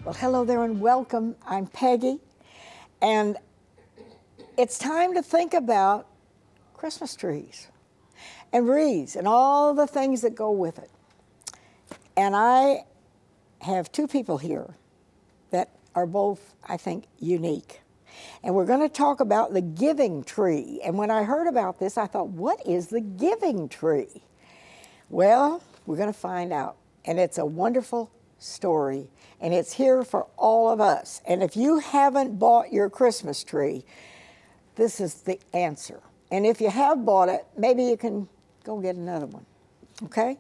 Well, hello there and welcome. I'm Peggy, and it's time to think about Christmas trees and wreaths and all the things that go with it. And I have two people here that are both, I think, unique. And we're going to talk about the giving tree. And when I heard about this, I thought, what is the giving tree? Well, we're going to find out. And it's a wonderful story, and it's here for all of us. And if you haven't bought your Christmas tree, this is the answer. And if you have bought it, maybe you can go get another one, okay?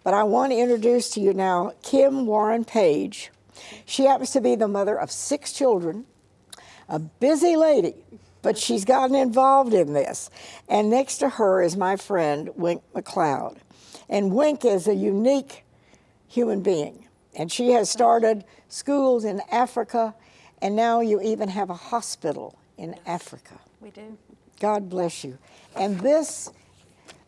But I want to introduce to you now Kim Warren Page. She happens to be the mother of 6 children, a busy lady, but she's gotten involved in this. And next to her is my friend, McLeod. And Wink is a unique human being. And she has started schools in Africa, and now you even have a hospital in Africa. We do. God bless you. And this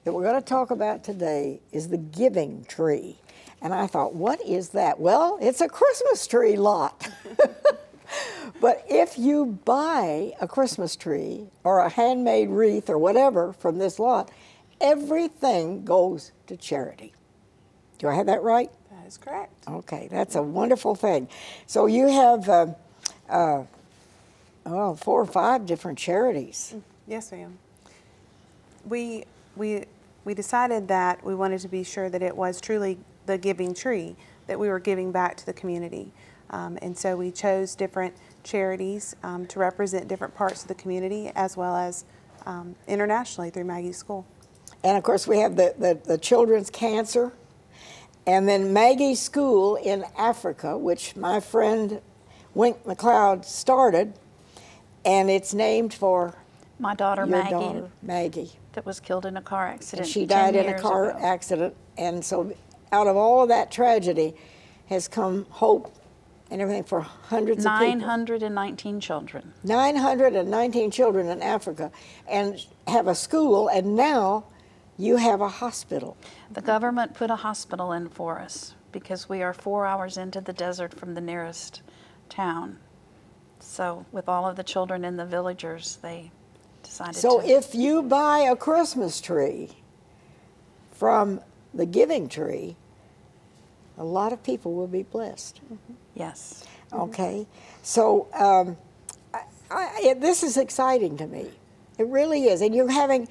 that we're going to talk about today is the giving tree. And I thought, what is that? Well, it's a Christmas tree lot. But if you buy a Christmas tree or a handmade wreath or whatever from this lot, everything goes to charity. Do I have that right? That is correct. Okay, that's a wonderful thing. So you have 4 or 5 different charities. Yes, ma'am. We decided that we wanted to be sure that it was truly the giving tree, that we were giving back to the community. And so we chose different charities to represent different parts of the community, as well as internationally through Maggie's School. And of course we have the children's cancer, and then Maggie's School in Africa, which my friend Wink McLeod started, and it's named for my daughter, your daughter, Maggie. That was killed in a car accident. And she died 10 in a years car ago. accident, and so out of all of that tragedy has come hope and everything for hundreds of people. 919 children. 919 children in Africa, and have a school, and now you have a hospital. The government put a hospital in for us because we are 4 hours into the desert from the nearest town. So with all of the children and the villagers, they decided So to. if you buy a Christmas tree from the giving tree, a lot of people will be blessed. Mm-hmm. Yes. Okay, so this is exciting to me. It really is. And you're having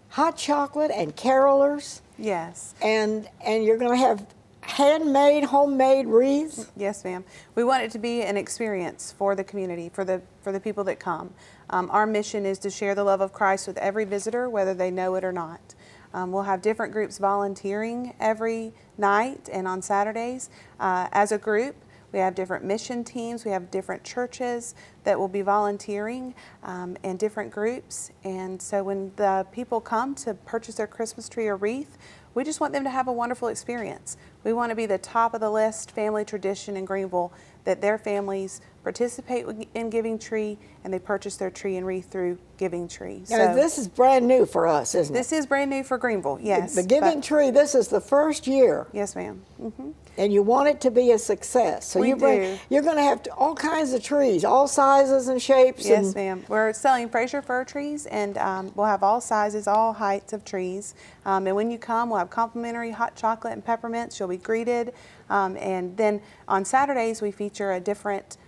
hot chocolate and carolers. Yes. And you're going to have handmade, homemade wreaths. Yes, ma'am. We want it to be an experience for the community, for the people that come. Our mission is to share the love of Christ with every visitor, whether they know it or not. We'll have different groups volunteering every night and on Saturdays. As a group, we have different mission teams. We have different churches that will be volunteering and different groups. And so when the people come to purchase their Christmas tree or wreath, we just want them to have a wonderful experience. We want to be the top of the list family tradition in Greenville, that their families participate in Giving Tree and they purchase their tree and wreath through Giving Tree. Now, this is brand new for us, isn't it? This is brand new for Greenville, yes. The Giving Tree, this is the first year. Yes, ma'am. Mm-hmm. And you want it to be a success. So We you're going to have all kinds of trees, all sizes and shapes. Yes, ma'am. We're selling Fraser fir trees, and we'll have all sizes, all heights of trees. And when you come, we'll have complimentary hot chocolate and peppermints. You'll be greeted. And then on Saturdays, we feature a different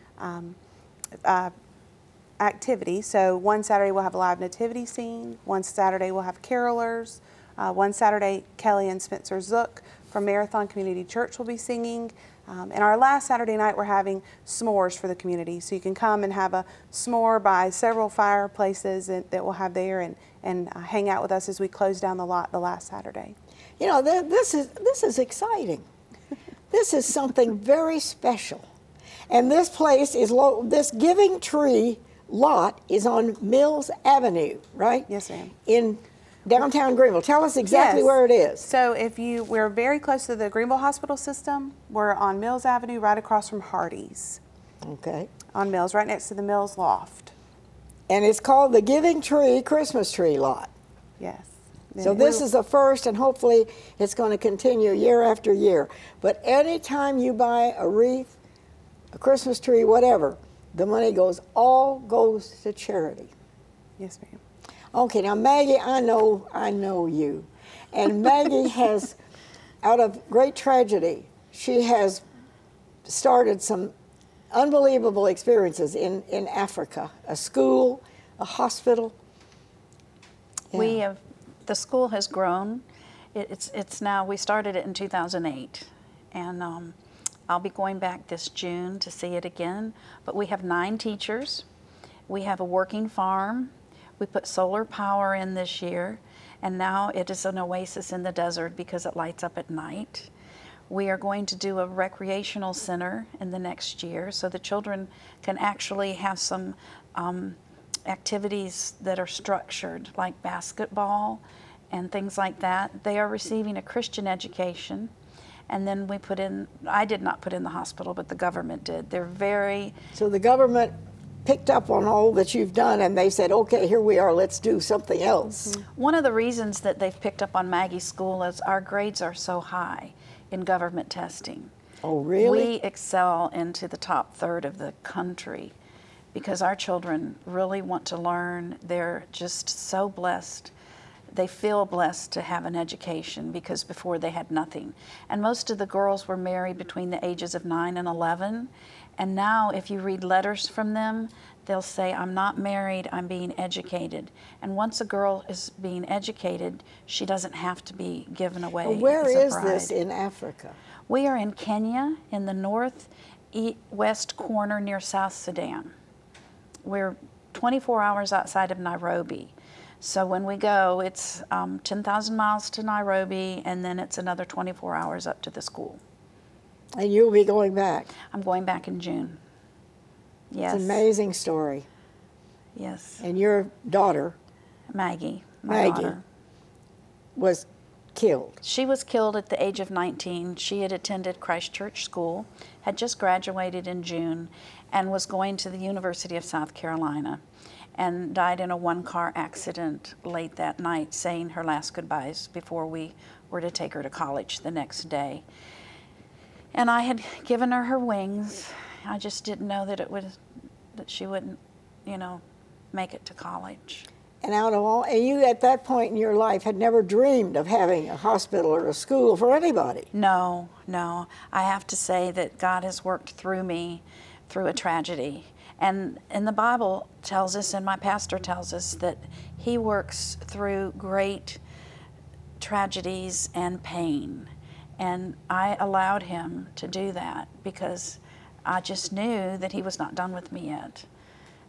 activity. So one Saturday we'll have a live nativity scene. One Saturday we'll have carolers. One Saturday, Kelly and Spencer Zook from Marathon Community Church will be singing. And our last Saturday night, we're having s'mores for the community. So you can come and have a s'more by several fireplaces that we'll have there, and hang out with us as we close down the lot the last Saturday. You know, this is exciting. This is something very special. And this place is, this Giving Tree lot is on Mills Avenue, right? Yes, ma'am. In downtown Greenville. Tell us exactly where it is. So we're very close to the Greenville Hospital System. We're on Mills Avenue, right across from Hardee's. Okay. On Mills, right next to the Mills Loft. And it's called the Giving Tree Christmas Tree Lot. Yes. So this is the first, and hopefully it's going to continue year after year. But anytime you buy a wreath a Christmas tree, whatever, the money all goes to charity. Yes, ma'am. Okay, now Maggie, I know you. And Maggie has, out of great tragedy, she has started some unbelievable experiences in Africa, a school, a hospital. Yeah. The school has grown. It's now, we started it in 2008, and I'll be going back this June to see it again. But we have 9 teachers. We have a working farm. We put solar power in this year, and now it is an oasis in the desert because it lights up at night. We are going to do a recreational center in the next year so the children can actually have some activities that are structured, like basketball and things like that. They are receiving a Christian education. And then we put in, I did not put in the hospital, but the government did. They're very... So the government picked up on all that you've done and they said, okay, here we are, let's do something else. One of the reasons that they've picked up on Maggie's school is our grades are so high in government testing. Oh, really? We excel into the top third of the country because our children really want to learn. They're just so blessed. They feel blessed to have an education because before they had nothing. And most of the girls were married between the ages of 9 and 11. And now if you read letters from them, they'll say, I'm not married, I'm being educated. And once a girl is being educated, she doesn't have to be given away as a bride. Where is this in Africa? We are in Kenya, in the northwest corner near South Sudan. We're 24 hours outside of Nairobi. So when we go, it's 10,000 miles to Nairobi, and then it's another 24 hours up to the school. And you'll be going back? I'm going back in June. Yes. It's an amazing story. Yes. And your daughter, Maggie, my Maggie, daughter, was killed. She was killed at the age of 19. She had attended Christ Church School, had just graduated in June, and was going to the University of South Carolina, and died in a one-car accident late that night, saying her last goodbyes before we were to take her to college the next day. And I had given her wings. I just didn't know that she wouldn't, make it to college. And and you at that point in your life had never dreamed of having a hospital or a school for anybody. No. I have to say that God has worked through me through a tragedy. And the Bible tells us, and my pastor tells us, that He works through great tragedies and pain. And I allowed Him to do that because I just knew that He was not done with me yet,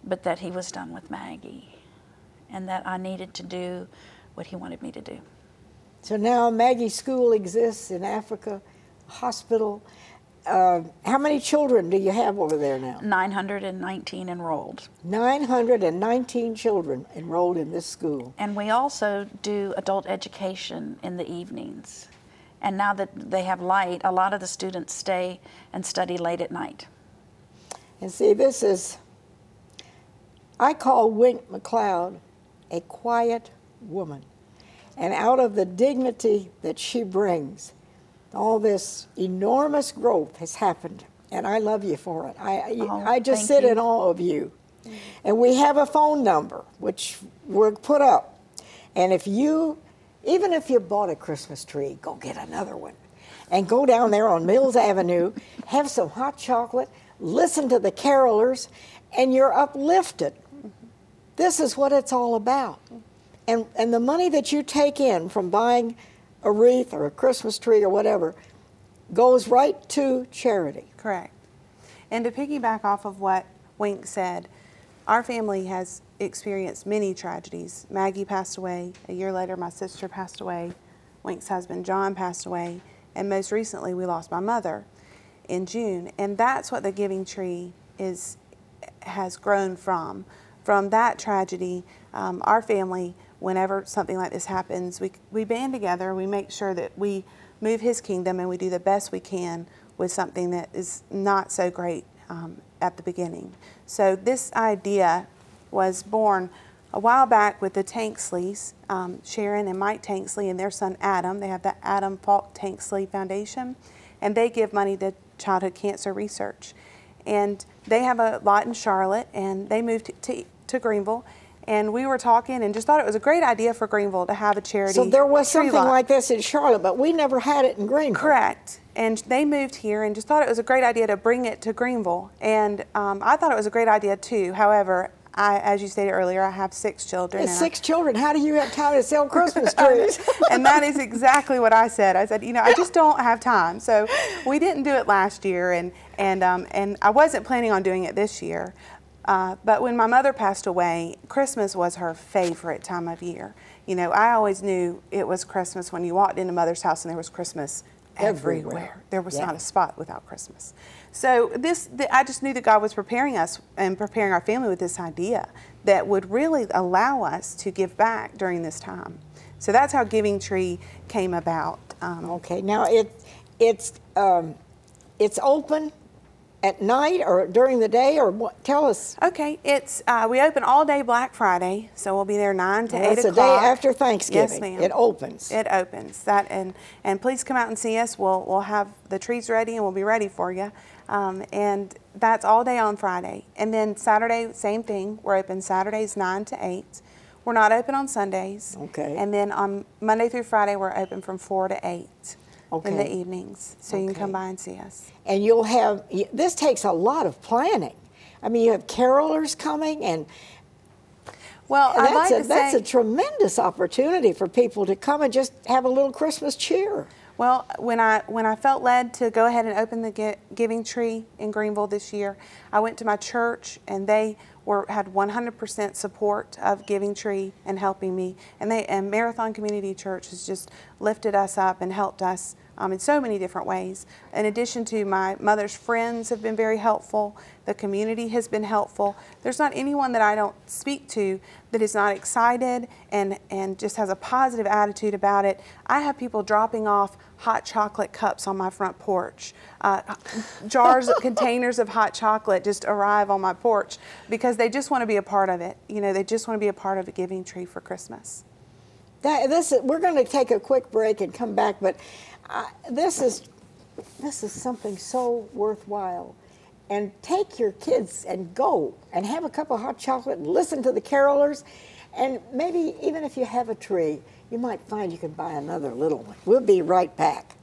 but that He was done with Maggie, and that I needed to do what He wanted me to do. So now Maggie's school exists in Africa, a hospital. How many children do you have over there now? 919 enrolled. 919 children enrolled in this school. And we also do adult education in the evenings. And now that they have light, a lot of the students stay and study late at night. And see, I call McLeod a quiet woman. And out of the dignity that she brings, all this enormous growth has happened, and I love you for it. I just sit in awe of you. And we have a phone number, which we'll put up. And even if you bought a Christmas tree, go get another one. And go down there on Mills Avenue, have some hot chocolate, listen to the carolers, and you're uplifted. This is what it's all about. And the money that you take in from buying a wreath or a Christmas tree or whatever goes right to charity. Correct. And to piggyback off of what Wink said, our family has experienced many tragedies. Maggie passed away. A year later, my sister passed away. Wink's husband, John, passed away. And most recently, we lost my mother in June. And that's what the Giving Tree has grown from. From that tragedy, our family, whenever something like this happens, we band together, we make sure that we move His kingdom, and we do the best we can with something that is not so great at the beginning. So this idea was born a while back with the Tanksleys, Sharon and Mike Tanksley and their son Adam. They have the Adam Falk Tanksley Foundation, and they give money to childhood cancer research. and they have a lot in Charlotte, and they moved to Greenville. And we were talking and just thought it was a great idea for Greenville to have a charity. So there was tree something lot. like this in Charlotte, but we never had it in Greenville. Correct. And they moved here and just thought it was a great idea to bring it to Greenville. And I thought it was a great idea too. However, as you stated earlier, I have 6 children. It's 6 children. How do you have time to sell Christmas trees? And that is exactly what I said. I said, I just don't have time. So we didn't do it last year, and I wasn't planning on doing it this year. But when my mother passed away, Christmas was her favorite time of year. I always knew it was Christmas when you walked into Mother's house and there was Christmas everywhere. There was not a spot without Christmas. So I just knew that God was preparing us and preparing our family with this idea that would really allow us to give back during this time. So that's how Giving Tree came about. Okay, now it's open at night or during the day, or what? Tell us. Okay, it's we open all day Black Friday, so we'll be there 9 to 8 o'clock. That's the day after Thanksgiving. Yes, ma'am. It opens. It opens. And please come out and see us. We'll have the trees ready and we'll be ready for you. And that's all day on Friday. And then Saturday, same thing. We're open Saturdays 9 to 8. We're not open on Sundays. Okay. And then on Monday through Friday, we're open from 4 to 8. Okay. In the evenings, so you can come by and see us. And you'll have, this takes a lot of planning. I mean, you have carolers coming, and well, that's a tremendous opportunity for people to come and just have a little Christmas cheer. Well, when I felt led to go ahead and open the Giving Tree in Greenville this year, I went to my church, and they had 100% support of Giving Tree and helping me. And Marathon Community Church has just lifted us up and helped us in so many different ways. In addition to my mother's friends have been very helpful. The community has been helpful. There's not anyone that I don't speak to that is not excited and just has a positive attitude about it. I have people dropping off hot chocolate cups on my front porch. Jars, containers of hot chocolate just arrive on my porch because they just want to be a part of it. They just want to be a part of a Giving Tree for Christmas. We're going to take a quick break and come back, but this is something so worthwhile. And take your kids and go and have a cup of hot chocolate and listen to the carolers. And maybe even if you have a tree, you might find you can buy another little one. We'll be right back.